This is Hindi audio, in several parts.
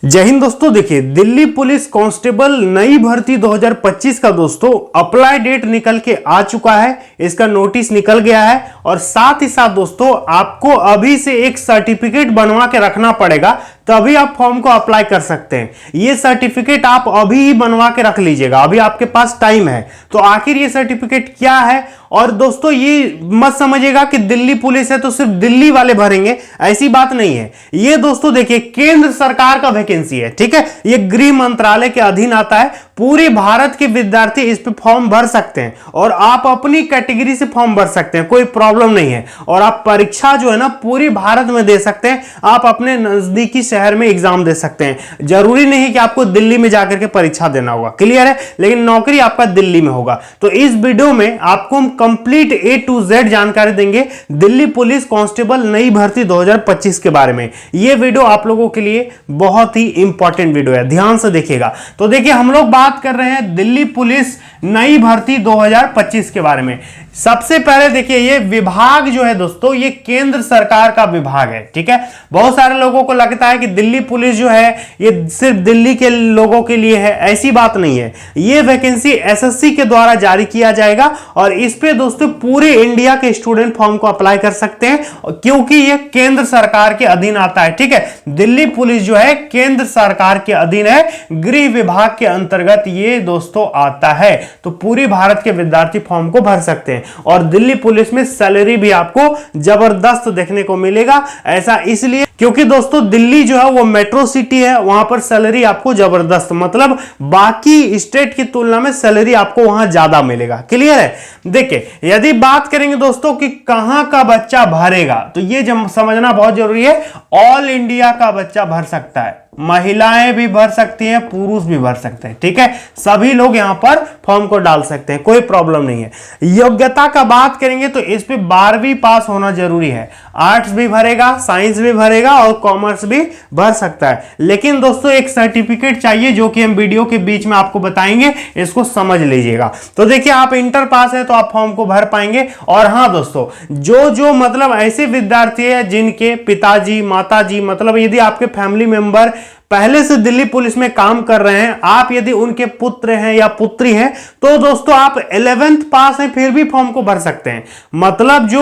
जय हिंद दोस्तों। देखिए, दिल्ली पुलिस कांस्टेबल नई भर्ती 2025 का दोस्तों अप्लाई डेट निकल के आ चुका है। इसका नोटिस निकल गया है और साथ ही साथ दोस्तों आपको अभी से एक सर्टिफिकेट बनवा के रखना पड़ेगा, तभी आप फॉर्म को अप्लाई कर सकते हैं। ये सर्टिफिकेट आप अभी ही बनवा के रख लीजिएगा, अभी आपके पास टाइम है। तो आखिर ये सर्टिफिकेट क्या है? और दोस्तों ये मत समझिएगा कि दिल्ली पुलिस है तो सिर्फ दिल्ली वाले भरेंगे, ऐसी बात नहीं है। ये दोस्तों देखिए केंद्र सरकार का वैकेंसी है, ठीक है। ये गृह मंत्रालय के अधीन आता है। पूरे भारत के विद्यार्थी इस पे फॉर्म भर सकते हैं और आप अपनी कैटेगरी से फॉर्म भर सकते हैं, कोई प्रॉब्लम नहीं है। और आप परीक्षा जो है ना पूरे भारत में दे सकते हैं। आप अपने नजदीकी शहर में एग्जाम दे सकते हैं। जरूरी नहीं कि आपको दिल्ली में जाकर के परीक्षा देना होगा, क्लियर है। लेकिन नौकरी आपका दिल्ली में होगा। तो इस वीडियो में आपको हम कंप्लीट A to Z जानकारी देंगे दिल्ली पुलिस कांस्टेबल नई भर्ती 2025 के बारे में। यह वीडियो आप लोगों के लिए बहुत ही इंपॉर्टेंट वीडियो है, ध्यान से देखिएगा। तो देखिए, हम लोग बात कर रहे हैं दिल्ली पुलिस नई भर्ती 2025 के बारे में। सबसे पहले देखिए, ये विभाग जो है दोस्तों ये केंद्र सरकार का विभाग है, ठीक है। बहुत सारे लोगों को लगता है कि दिल्ली पुलिस जो है ये सिर्फ दिल्ली के लोगों के लिए है, ऐसी बात नहीं है। ये वैकेंसी एसएससी के द्वारा जारी किया जाएगा और इस पे दोस्तों पूरे इंडिया के स्टूडेंट फॉर्म को अप्लाई कर सकते हैं, क्योंकि ये केंद्र सरकार के अधीन आता है, ठीक है। दिल्ली पुलिस जो है केंद्र सरकार के अधीन है, गृह विभाग के अंतर्गत ये दोस्तों आता है। तो पूरे भारत के विद्यार्थी फॉर्म को भर सकते हैं और दिल्ली पुलिस में सैलरी भी आपको जबरदस्त देखने को मिलेगा। ऐसा इसलिए क्योंकि दोस्तों दिल्ली जो है वो मेट्रो सिटी है, वहां पर सैलरी आपको जबरदस्त, मतलब बाकी स्टेट की तुलना में सैलरी आपको वहां ज्यादा मिलेगा, क्लियर है। देखिए, यदि बात करेंगे दोस्तों कि कहां का बच्चा भरेगा, तो ये समझना बहुत जरूरी है। ऑल इंडिया का बच्चा भर सकता है, महिलाएं भी भर सकती हैं, पुरुष भी भर सकते हैं, ठीक है। सभी लोग यहां पर फॉर्म को डाल सकते हैं, कोई प्रॉब्लम नहीं है। योग्यता का बात करेंगे तो इस पे 12वीं पास होना जरूरी है। आर्ट्स भी भरेगा, साइंस भी भरेगा और कॉमर्स भी भर सकता है। लेकिन दोस्तों एक सर्टिफिकेट चाहिए जो कि हम वीडियो के बीच में आपको बताएंगे, इसको समझ लीजिएगा। तो देखिए, आप इंटर पास है तो आप फॉर्म को भर पाएंगे। और हाँ दोस्तों, जो मतलब ऐसे विद्यार्थी है जिनके पिताजी माताजी, मतलब यदि आपके फैमिली मेंबर पहले से दिल्ली पुलिस में काम कर रहे हैं, आप यदि उनके पुत्र हैं या पुत्री हैं, तो दोस्तों आप 11th पास हैं फिर भी फॉर्म को भर सकते हैं। मतलब जो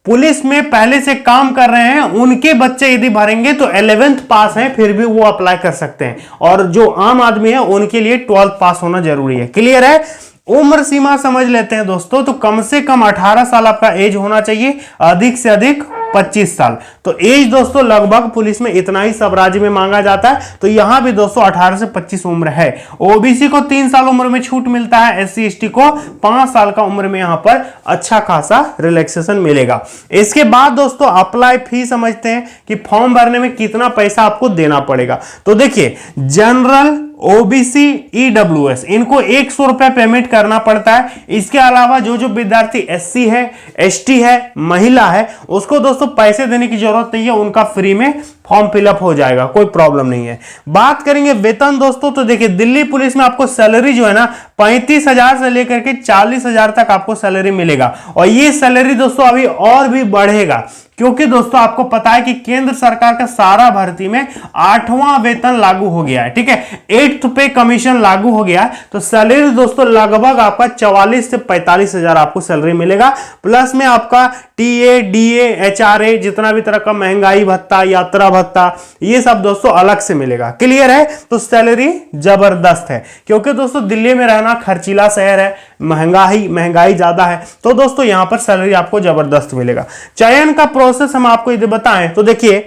पुलिस में पहले से काम कर रहे हैं उनके बच्चे यदि भरेंगे तो 11th पास हैं फिर भी वो अप्लाई कर सकते हैं। और जो आम आदमी है उनके लिए 12th पास होना जरूरी है, क्लियर है। उम्र सीमा समझ लेते हैं दोस्तों, तो कम से कम 18 साल आपका एज होना चाहिए, अधिक से अधिक 25 साल। तो एज दोस्तों लगभग पुलिस में इतना ही सब राज्य में मांगा जाता है। तो यहां भी दोस्तों 18 से 25 उम्र है। ओबीसी को 3 साल उम्र में छूट मिलता है, एससी एसटी को 5 साल का उम्र में यहां पर अच्छा खासा रिलैक्सेशन मिलेगा। इसके बाद दोस्तों अप्लाई फी समझते हैं कि फॉर्म भरने में कितना पैसा आपको देना पड़ेगा। तो देखिए, जनरल, ओबीसी, ईडब्ल्यूएस इनको 100 रुपया पेमेंट करना पड़ता है। इसके अलावा जो विद्यार्थी एससी है, एसटी है, महिला है, उसको दोस्तों पैसे देने की जरूरत नहीं है, उनका फ्री में फॉर्म फिलअप हो जाएगा, कोई प्रॉब्लम नहीं है। बात करेंगे वेतन दोस्तों, तो देखिए दिल्ली पुलिस में आपको सैलरी जो है ना 35,000 से लेकर के 40,000 तक आपको सैलरी मिलेगा। और ये सैलरी दोस्तों अभी और भी बढ़ेगा, क्योंकि दोस्तों आपको पता है कि केंद्र सरकार का सारा भर्ती में 8वां वेतन लागू हो गया है, ठीक है। 8th पे कमीशन लागू हो गया है। तो सैलरी दोस्तों लगभग आपका 44 से 45,000 आपको सैलरी मिलेगा। प्लस में आपका टीए, डीए, एचआरए, जितना भी तरह का महंगाई भत्ता, यात्रा भत्ता, ये सब दोस्तों अलग से मिलेगा, क्लियर है। तो सैलरी जबरदस्त है, क्योंकि दोस्तों दिल्ली में रहना खर्चीला शहर है, महंगाई ज्यादा है। तो दोस्तों यहां पर सैलरी आपको जबरदस्त मिलेगा। चयन का प्रोसेस हम आपको यदि बताएं तो देखिए,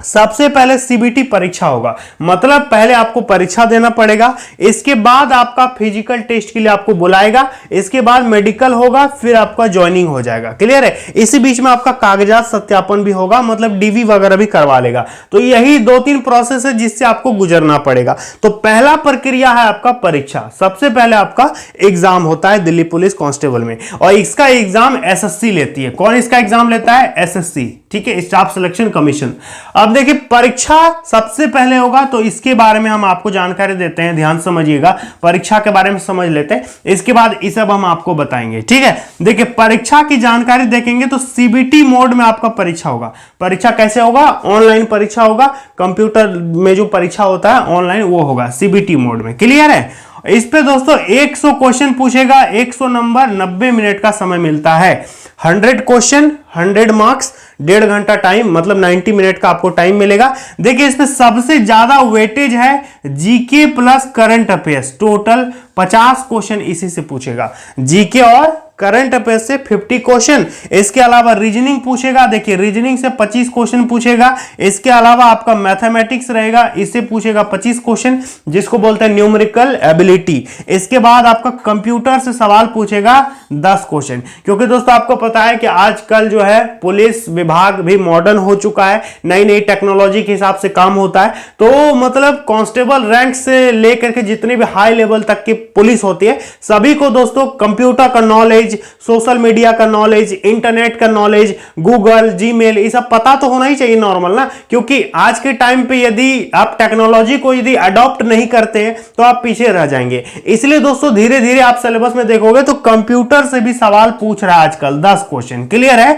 सबसे पहले सीबीटी परीक्षा होगा, मतलब पहले आपको परीक्षा देना पड़ेगा। इसके बाद आपका फिजिकल टेस्ट के लिए आपको बुलाएगा, इसके बाद मेडिकल होगा, फिर आपका ज्वाइनिंग हो जाएगा, क्लियर है। इसी बीच में आपका कागजात सत्यापन भी होगा, मतलब डीवी वगैरह भी करवा लेगा। तो यही 2-3 प्रोसेस है जिससे आपको गुजरना पड़ेगा। तो पहला प्रक्रिया है आपका परीक्षा। सबसे पहले आपका एग्जाम होता है दिल्ली पुलिस कांस्टेबल में, और इसका एग्जाम एसएससी लेती है। कौन इसका एग्जाम लेता है? एसएससी, ठीक है, स्टाफ सिलेक्शन कमीशन। अब अब देखिए परीक्षा सबसे पहले होगा, तो इसके बारे में हम आपको जानकारी देते हैं, ध्यान समझिएगा, परीक्षा के बारे में समझ लेते हैं, इसके बाद ये सब हम आपको बताएंगे। ठीक है, देखिए परीक्षा की जानकारी देखेंगे तो सीबीटी मोड में आपका परीक्षा होगा। परीक्षा कैसे होगा? ऑनलाइन परीक्षा होगा, कंप्यूटर में जो परीक्षा होता है ऑनलाइन वो होगा सीबीटी मोड में। क्लियर है? इस पे दोस्तों 100 क्वेश्चन पूछेगा, 100 नंबर, 90 मिनट का समय मिलता है। 100 क्वेश्चन 100 मार्क्स, 1.5 घंटा टाइम, मतलब 90 मिनट का आपको टाइम मिलेगा। देखिए इसमें सबसे ज्यादा वेटेज है GK plus current affairs, total 50 question इसी से पूछेगा। जीके और करंट अफेयर्स से 50 क्वेश्चन, इसके अलावा रीजनिंग पूछेगा। देखिए रीजनिंग से 25 क्वेश्चन पूछेगा। इसके अलावा आपका मैथमेटिक्स रहेगा, इससे पूछेगा 25 क्वेश्चन, जिसको बोलते हैं न्यूमेरिकल एबिलिटी। इसके बाद आपका कंप्यूटर से सवाल पूछेगा 10 क्वेश्चन, क्योंकि दोस्तों आपको पता है कि आजकल जो है पुलिस विभाग भी मॉडर्न हो चुका है, नई नई टेक्नोलॉजी के हिसाब से काम होता है। तो मतलब कांस्टेबल रैंक से लेकर के जितने भी हाई लेवल तक की पुलिस होती है, सभी को दोस्तों कंप्यूटर का नॉलेज, सोशल मीडिया का नॉलेज, इंटरनेट का नॉलेज, गूगल, जीमेल, ये सब पता तो होना ही चाहिए नॉर्मल ना, क्योंकि आज के टाइम पे यदि आप टेक्नोलॉजी को यदि अडॉप्ट नहीं करते हैं तो आप पीछे रह जाएंगे। इसलिए दोस्तों धीरे धीरे आप सिलेबस में देखोगे तो कंप्यूटर से भी सवाल पूछ रहा है आजकल 10 क्वेश्चन। क्लियर है?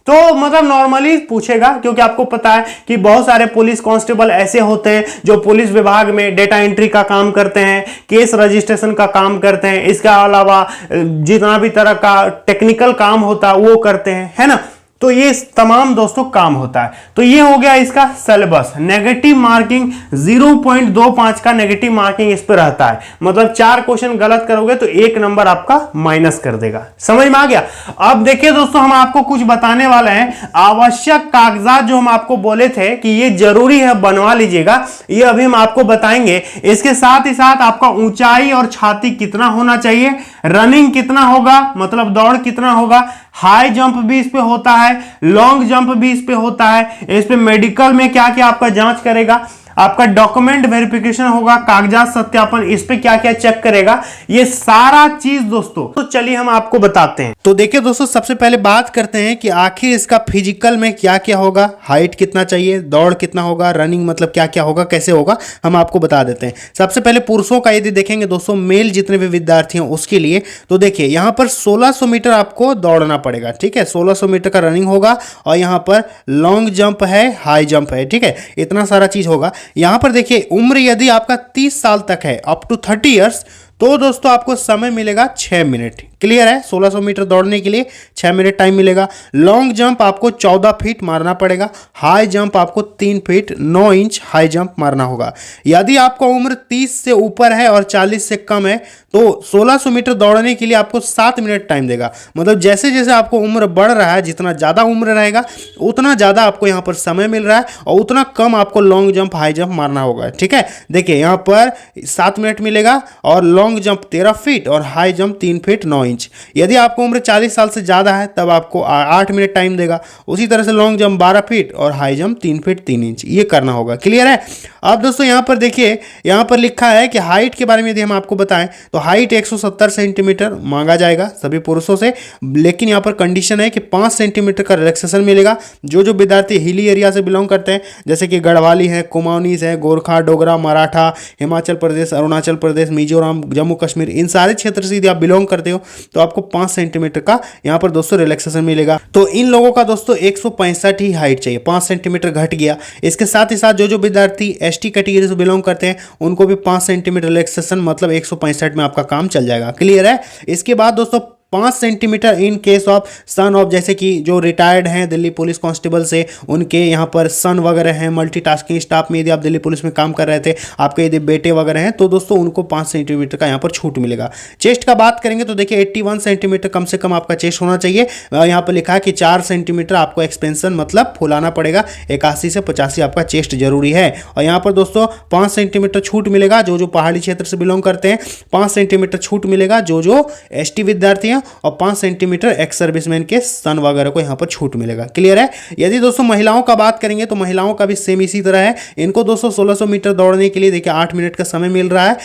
तो मतलब नॉर्मली पूछेगा, क्योंकि आपको पता है कि बहुत सारे पुलिस कांस्टेबल ऐसे होते हैं जो पुलिस विभाग में डेटा एंट्री का काम करते हैं, केस रजिस्ट्रेशन का काम करते हैं, इसके अलावा जितना भी तरह का टेक्निकल काम होता है वो करते हैं, है ना। तो ये तमाम दोस्तों काम होता है। तो ये हो गया इसका सिलेबस। नेगेटिव मार्किंग 0.25 का नेगेटिव मार्किंग इस पर रहता है, मतलब 4 क्वेश्चन गलत करोगे तो 1 नंबर आपका माइनस कर देगा। समझ में आ गया? अब देखिए दोस्तों हम आपको कुछ बताने वाले हैं, आवश्यक कागजात जो हम आपको बोले थे कि ये जरूरी है बनवा लीजिएगा, ये अभी हम आपको बताएंगे। इसके साथ ही साथ आपका ऊंचाई और छाती कितना होना चाहिए, रनिंग कितना होगा, मतलब दौड़ कितना होगा, हाई जंप भी इस पे होता है, लॉन्ग जंप भी इस पे होता है, इस पे मेडिकल में क्या क्या आपका जांच करेगा, आपका डॉक्यूमेंट वेरिफिकेशन होगा, कागजात सत्यापन, इस पे क्या क्या चेक करेगा, ये सारा चीज दोस्तों। तो चलिए हम आपको बताते हैं। तो देखिए दोस्तों सबसे पहले बात करते हैं कि आखिर इसका फिजिकल में क्या क्या होगा, हाइट कितना चाहिए, दौड़ कितना होगा, रनिंग मतलब क्या क्या होगा, कैसे होगा, हम आपको बता देते हैं। सबसे पहले पुरुषों का यदि देखेंगे दोस्तों, मेल जितने भी विद्यार्थी हैं उसके लिए, तो देखिए यहाँ पर 1600 मीटर आपको दौड़ना पड़ेगा। ठीक है, 1600 मीटर का रनिंग होगा, और यहाँ पर लॉन्ग जंप है, हाई जंप है। ठीक है, इतना सारा चीज होगा। यहां पर देखिए उम्र यदि आपका 30 साल तक है, अप टू 30 इयर्स, तो दोस्तों आपको समय मिलेगा 6 मिनट। क्लियर है? 1600 मीटर दौड़ने के लिए 6 मिनट टाइम मिलेगा। लॉन्ग जंप आपको 14 फीट मारना पड़ेगा। हाई जंप आपको 3 फीट 9 इंच हाई जंप मारना होगा। यदि आपका उम्र 30 से ऊपर है और 40 से कम है तो 1600 मीटर दौड़ने के लिए आपको 7 मिनट टाइम देगा। मतलब जैसे जैसे आपको उम्र बढ़ रहा है, जितना ज़्यादा उम्र रहेगा उतना ज़्यादा आपको यहाँ पर समय मिल रहा है, और उतना कम आपको लॉन्ग जंप हाई जंप मारना होगा। ठीक है, देखिए यहाँ पर 7 मिनट मिलेगा, और लॉन्ग जंप 13 फीट और हाई जंप 3 फीट 9 इंच। यदि आपको उम्र 40 साल से ज़्यादा है तब आपको 8 मिनट टाइम देगा। उसी तरह से लॉन्ग जंप 12 फीट और हाई जंप 3 फीट 3 इंच, ये करना होगा। क्लियर है? अब दोस्तों यहाँ पर देखिए, यहाँ पर लिखा है कि हाइट के बारे में यदि हम आपको बताएं तो हाइट 170 सेंटीमीटर मांगा जाएगा सभी पुरुषों से, लेकिन यहाँ पर कंडीशन है कि 5 सेंटीमीटर का रिलैक्सेशन मिलेगा। जो जो विद्यार्थी हिली एरिया से बिलोंग करते हैं, जैसे कि गढ़वाली है, कुमाऊनीस है, गोरखा, डोगरा, मराठा, हिमाचल प्रदेश, अरुणाचल प्रदेश, मिजोरम, जम्मू कश्मीर, इन सारे क्षेत्र से यदि आप बिलोंग करते हो तो आपको 5 सेंटीमीटर का यहाँ पर दोस्तों रिलैक्सेशन मिलेगा। तो इन लोगों का दोस्तों 165 ही हाइट चाहिए, 5 सेंटीमीटर घट गया। इसके साथ ही साथ जो जो विद्यार्थी एसटी कैटेगरी से बिलोंग करते हैं उनको भी 5 सेंटीमीटर रिलैक्सेशन, मतलब 165 में आपका काम चल जाएगा। क्लियर है? इसके बाद दोस्तों 5 centimetre in case of son of, जैसे कि जो रिटायर्ड हैं दिल्ली पुलिस कांस्टेबल से, उनके यहाँ पर सन वगैरह हैं, मल्टीटास्किंग स्टाफ में यदि आप दिल्ली पुलिस में काम कर रहे थे, आपके यदि बेटे वगैरह हैं, तो दोस्तों उनको 5 सेंटीमीटर का यहाँ पर छूट मिलेगा। चेस्ट का बात करेंगे तो देखिए 81 सेंटीमीटर कम से कम आपका चेस्ट होना चाहिए। यहाँ पर लिखा है कि 4 सेंटीमीटर आपको एक्सपेंशन मतलब फुलाना पड़ेगा, 81 से 85 आपका चेस्ट जरूरी है। और यहाँ पर दोस्तों 5 सेंटीमीटर छूट मिलेगा जो जो पहाड़ी क्षेत्र से बिलोंग करते हैं, 5 सेंटीमीटर छूट मिलेगा जो जो एसटी विद्यार्थी हैं, और 5 सेंटीमीटर एक्स सर्विसमैन के सन वगैरह को यहां पर छूट मिलेगा। क्लियर है? यदि दोस्तों महिलाओं का बात करेंगे तो महिलाओं का भी सेम इसी तरह है। इनको दोस्तों 1600 मीटर दौड़ने के लिए देखिए 8 मिनट का समय मिल रहा है।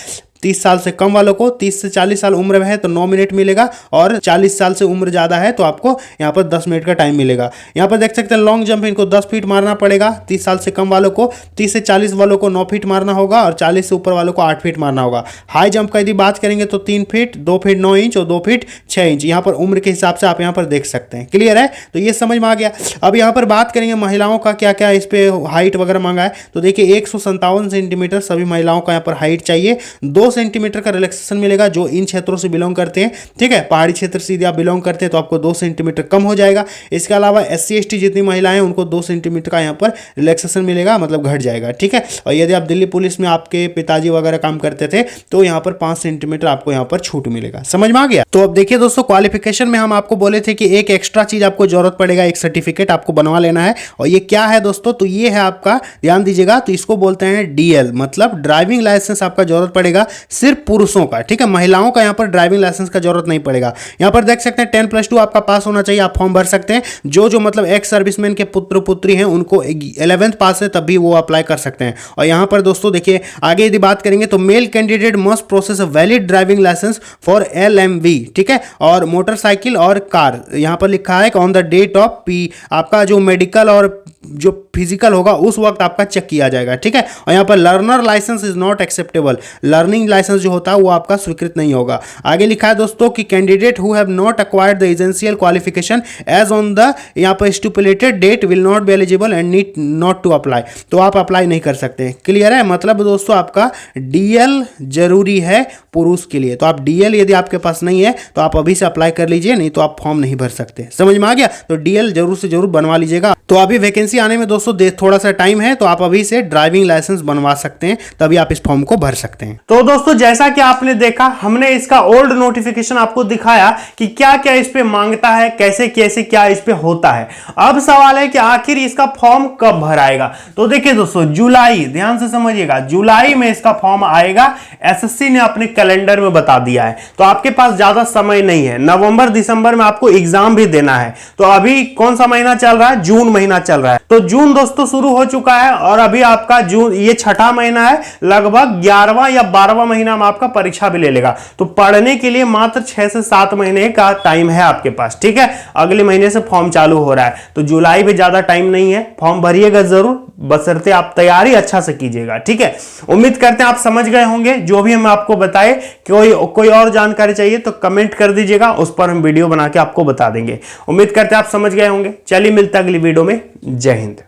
30 साल से कम वालों को 30 से 40 साल उम्र है तो 9 मिनट मिलेगा, और 40 साल से उम्र ज़्यादा है तो आपको यहाँ पर 10 मिनट का टाइम मिलेगा। यहाँ पर देख सकते हैं लॉन्ग जंप इनको 10 फीट मारना पड़ेगा 30 साल से कम वालों को, 30 से 40 वालों को 9 फीट मारना होगा, और 40 से ऊपर वालों को 8 फीट मारना होगा। हाई जंप का यदि बात करेंगे तो 3 फीट, 2 फीट 9 इंच और 2 फीट 6 इंच। यहाँ पर उम्र के हिसाब से आप यहाँ पर देख सकते हैं। क्लियर है, तो ये समझ में आ गया। अब यहाँ पर बात करेंगे महिलाओं का क्या क्या इस पे हाइट वगैरह मांगा है, तो देखिए 157 सेंटीमीटर सभी महिलाओं का यहाँ पर हाइट चाहिए। 2 सेंटीमीटर का रिलैक्सेशन मिलेगा जो इन क्षेत्रों से बिलोंग करते हैं, ठीक है। पहाड़ी क्षेत्र से यदि आप बिलोंग करते हैं तो आपको 2 सेंटीमीटर कम हो जाएगा। इसके अलावा SC ST जितनी महिलाएं हैं उनको 2 सेंटीमीटर का यहाँ पर रिलैक्सेशन मिलेगा, मतलब घट जाएगा, ठीक है। और यदि आप दिल्ली पुलिस में आपके पिताजी वगैरह काम करते थे तो यहाँ पर 5 सेंटीमीटर आपको यहाँ पर छूट मिलेगा। समझ में आ गया। तो अब देखिए दोस्तों, क्वालिफिकेशन में हम आपको बोले थे कि एक एक्स्ट्रा चीज आपको जरूरत पड़ेगा, एक सर्टिफिकेट आपको बनवा लेना है। और ये क्या है दोस्तों, तो ये है आपका, ध्यान दीजिएगा, तो इसको बोलते हैं DL, मतलब ड्राइविंग लाइसेंस आपका जरूरत पड़ेगा सिर्फ पुरुषों का, ठीक है। महिलाओं का यहाँ पर ड्राइविंग लाइसेंस का जरूरत नहीं पड़ेगा। यहाँ पर देख सकते हैं 10+2 आपका पास होना चाहिए, आप फॉर्म भर सकते हैं। जो मतलब एक्स सर्विसमैन के पुत्र पुत्री हैं उनको 11th पास है तब भी वो अप्लाई कर सकते हैं। और यहाँ पर दोस्तों देखिए आगे यदि बात करेंगे तो male candidate must process a valid driving licence for LMV, ठीक है। और मोटरसाइकिल और कार, यहाँ पर लिखा है कि on the date of P आपका जो मेडिकल और जो फिजिकल होगा उस वक्त आपका चेक किया जाएगा, ठीक है। और यहाँ पर learner licence is not acceptable, learning licence जो होता है वो आपका स्वीकृत नहीं होगा। आगे लिखा है दोस्तों कि candidate who have not acquired the essential qualification as on the यहाँ पर stipulated date will not be eligible and need not to apply, तो आप अप्लाई नहीं कर सकते। क्लियर है, मतलब दोस्तों आपका DL जरूरी है पुरुष के लिए। तो आप DL यदि आपके पास नहीं है तो आप अभी से अप्लाई कर लीजिए, नहीं तो आप फॉर्म नहीं भर सकते। समझ में आ गया, तो DL जरूर से जरूर बनवा लीजिएगा। तो अभी वैकेंसी आने में दोस्तों थोड़ा सा टाइम है, तो आप अभी से ड्राइविंग लाइसेंस बनवा सकते हैं, तभी आप इस फॉर्म को भर सकते हैं। तो दोस्तों जैसा कि आपने देखा, हमने इसका ओल्ड नोटिफिकेशन आपको दिखाया कि क्या क्या इस पे मांगता है, कैसे कैसे क्या इस पे होता है। अब सवाल है कि आखिर इसका फॉर्म कब भराएगा। तो देखिए दोस्तों, जुलाई, ध्यान से समझिएगा, जुलाई में इसका फॉर्म आएगा। SSC ने अपने कैलेंडर में बता दिया है, तो आपके पास ज्यादा समय नहीं है। नवंबर दिसंबर में आपको एग्जाम भी देना है। तो अभी कौन सा महीना चल रहा है, जून महीना चल रहा है। तो जून दोस्तों शुरू हो चुका है, और अभी आपका जून ये 6ठा महीना है, लगभग 11वां या 12वां महीना में आपका परीक्षा भी ले लेगा। तो पढ़ने के लिए मात्र 6 से 7 महीने का टाइम है आपके पास, ठीक है। अगले महीने से फॉर्म चालू हो रहा है, तो जुलाई में ज्यादा टाइम नहीं है। फॉर्म भरिएगा जरूर, बशर्ते आप तैयारी अच्छा से कीजिएगा, ठीक है। उम्मीद करते हैं आप समझ गए होंगे जो भी हम आपको बताए। कोई और जानकारी चाहिए तो कमेंट कर दीजिएगा, उस पर हम वीडियो बना के आपको बता देंगे। उम्मीद करते हैं आप समझ गए होंगे। चलिए मिलते हैं अगली वीडियो में। जय हिंद।